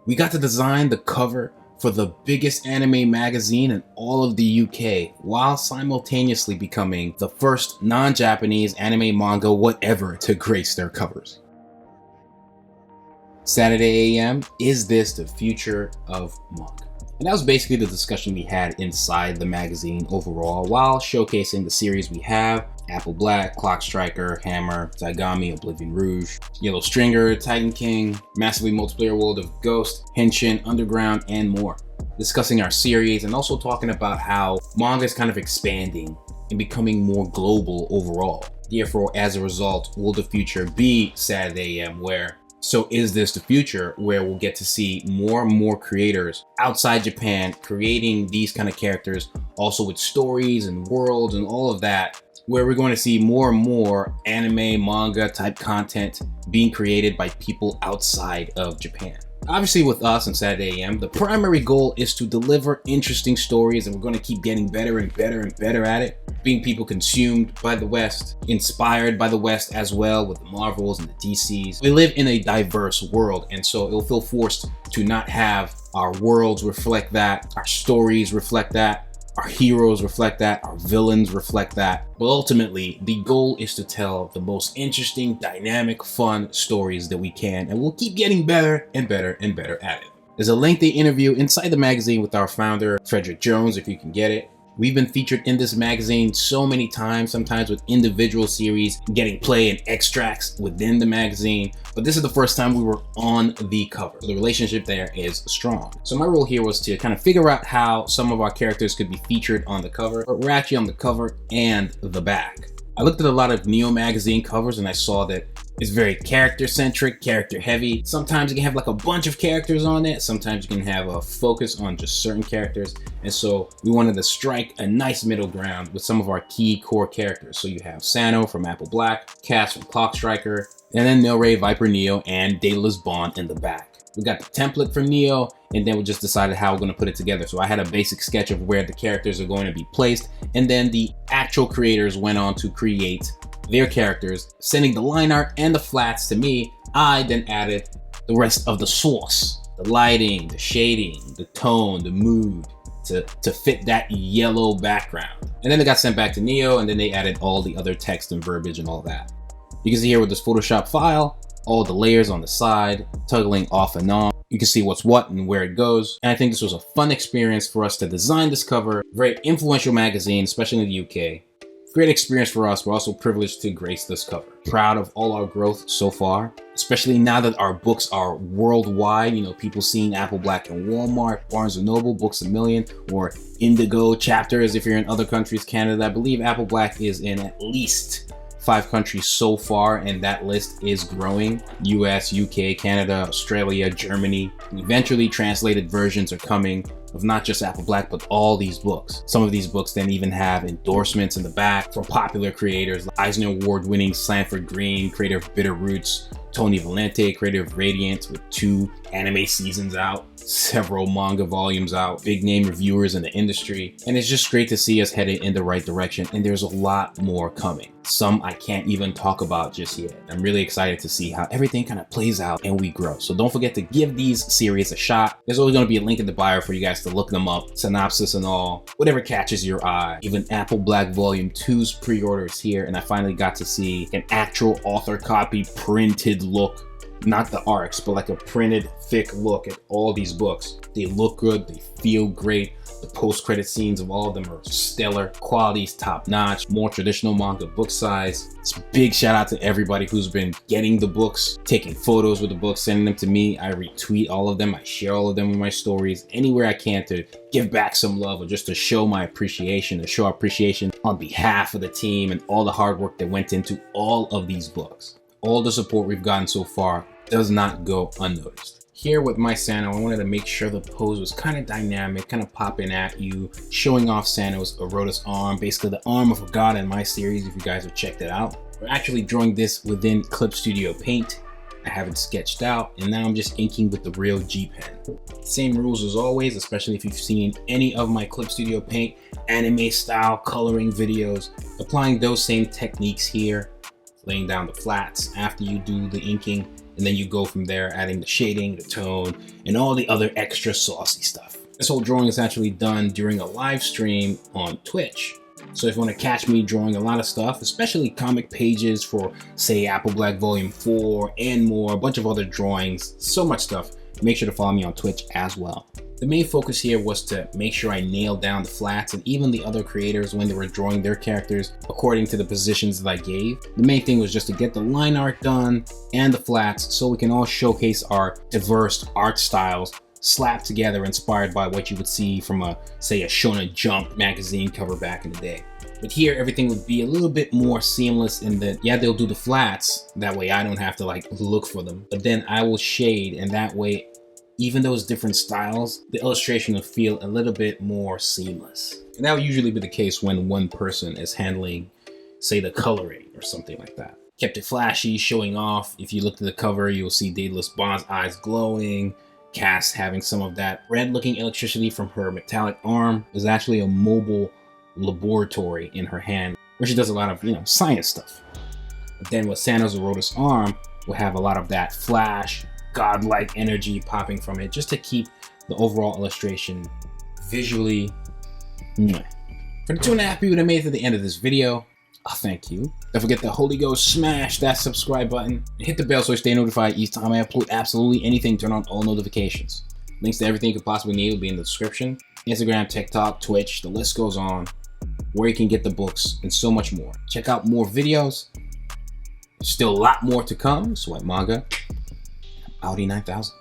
We got to design the cover for the biggest anime magazine in all of the UK, while simultaneously becoming the first non-Japanese anime manga whatever to grace their covers. Saturday AM, is this the future of manga? And that was basically the discussion we had inside the magazine overall, while showcasing the series we have: Apple Black, Clock Striker, Hammer, Taigami, Oblivion Rouge, Yellow Stringer, Titan King, Massively Multiplayer World of Ghost, Henshin, Underground, and more. Discussing our series and also talking about how manga is kind of expanding and becoming more global overall. Therefore, as a result, will the future be Saturday AM where? So is this the future where we'll get to see more and more creators outside Japan creating these kind of characters, also with stories and worlds and all of that, where we're going to see more and more anime, manga type content being created by people outside of Japan? Obviously with us on Saturday AM, the primary goal is to deliver interesting stories, and we're going to keep getting better and better and better at it, being people consumed by the West, inspired by the West as well with the Marvels and the DCs. We live in a diverse world, and so it'll feel forced to not have our worlds reflect that, our stories reflect that, our heroes reflect that, our villains reflect that. But ultimately, the goal is to tell the most interesting, dynamic, fun stories that we can, and we'll keep getting better and better and better at it. There's a lengthy interview inside the magazine with our founder, Frederick Jones, if you can get it. We've been featured in this magazine so many times, sometimes with individual series, getting play and extracts within the magazine, but this is the first time we were on the cover. The relationship there is strong. So my role here was to kind of figure out how some of our characters could be featured on the cover, but we're actually on the cover and the back. I looked at a lot of Neo magazine covers and I saw that it's very character centric, character heavy. Sometimes you can have like a bunch of characters on it. Sometimes you can have a focus on just certain characters. And so we wanted to strike a nice middle ground with some of our key core characters. So you have Sano from Apple Black, Cass from Clock Striker, and then Noir, Viper Neo, and Daedalus Bond in the back. We got the template from Neo, and then we just decided how we're going to put it together. So I had a basic sketch of where the characters are going to be placed, and then the actual creators went on to create their characters, sending the line art and the flats to me. I then added the rest of the sauce, the lighting, the shading, the tone, the mood, to fit that yellow background. And then it got sent back to Neo, and then they added all the other text and verbiage and all that. You can see here with this Photoshop file, all the layers on the side, toggling off and on. You can see what's what and where it goes. And I think this was a fun experience for us to design this cover. Very influential magazine, especially in the UK. Great experience for us. We're also privileged to grace this cover. Proud of all our growth so far, especially now that our books are worldwide. You know, people seeing Apple Black in Walmart, Barnes & Noble, Books A Million, or Indigo chapters if you're in other countries, Canada. I believe Apple Black is in at least 5 countries so far, and that list is growing. US, UK, Canada, Australia, Germany. Eventually translated versions are coming of not just Apple Black, but all these books. Some of these books then even have endorsements in the back from popular creators like Eisner Award-winning Sanford Green, creator of Bitter Roots, Tony Valente, creator of Radiant, with 2 anime seasons out, several manga volumes out, big name reviewers in the industry. And it's just great to see us headed in the right direction, and there's a lot more coming. Some I can't even talk about just yet. I'm really excited to see how everything kind of plays out and we grow. So don't forget to give these series a shot. There's always going to be a link in the bio for you guys to look them up, synopsis and all, whatever catches your eye. Even Apple Black Volume 2's pre-orders here, and I finally got to see an actual author copy printed look. Not the arcs, but like a printed thick look at all these books. They look good, they feel great. The post-credit scenes of all of them are stellar. Quality's top-notch, more traditional manga book size. It's a big shout out to everybody who's been getting the books, taking photos with the books, sending them to me. I retweet all of them, I share all of them in my stories, anywhere I can to give back some love or just to show my appreciation, to show appreciation on behalf of the team and all the hard work that went into all of these books. All the support we've gotten so far does not go unnoticed. Here with my Sano, I wanted to make sure the pose was kind of dynamic, kind of popping at you, showing off Sano's Erotus arm, basically the arm of a god in my series, if you guys have checked it out. We're actually drawing this within Clip Studio Paint. I have it sketched out, and now I'm just inking with the real G Pen. Same rules as always, especially if you've seen any of my Clip Studio Paint anime style coloring videos. Applying those same techniques here, laying down the flats after you do the inking, and then you go from there, adding the shading, the tone, and all the other extra saucy stuff. This whole drawing is actually done during a live stream on Twitch. So if you want to catch me drawing a lot of stuff, especially comic pages for, say, Apple Black Volume 4 and more, a bunch of other drawings, so much stuff, make sure to follow me on Twitch as well. The main focus here was to make sure I nailed down the flats and even the other creators when they were drawing their characters according to the positions that I gave. The main thing was just to get the line art done and the flats so we can all showcase our diverse art styles slapped together, inspired by what you would see from say a Shonen Jump magazine cover back in the day. But here everything would be a little bit more seamless in that, yeah, they'll do the flats, that way I don't have to like look for them, but then I will shade, and that way even those different styles, the illustration will feel a little bit more seamless. And that would usually be the case when one person is handling, say, the coloring or something like that. Kept it flashy, showing off. If you look at the cover, you'll see Daedalus Bond's eyes glowing. Cass having some of that red-looking electricity from her metallic arm. Is actually a mobile laboratory in her hand, where she does a lot of, science stuff. But then with Sano's Erotus arm, we'll have a lot of that flash, godlike energy popping from it, just to keep the overall illustration visually. For the 2.5 people that made it to the end of this video, thank you. Don't forget to Holy Ghost smash that subscribe button and hit the bell so you stay notified each time I upload absolutely anything. Turn on all notifications. Links to everything you could possibly need will be in the description. Instagram, TikTok, Twitch, the list goes on, where you can get the books and so much more. Check out more videos. There's still a lot more to come. So Whyt Manga, Audi 9000.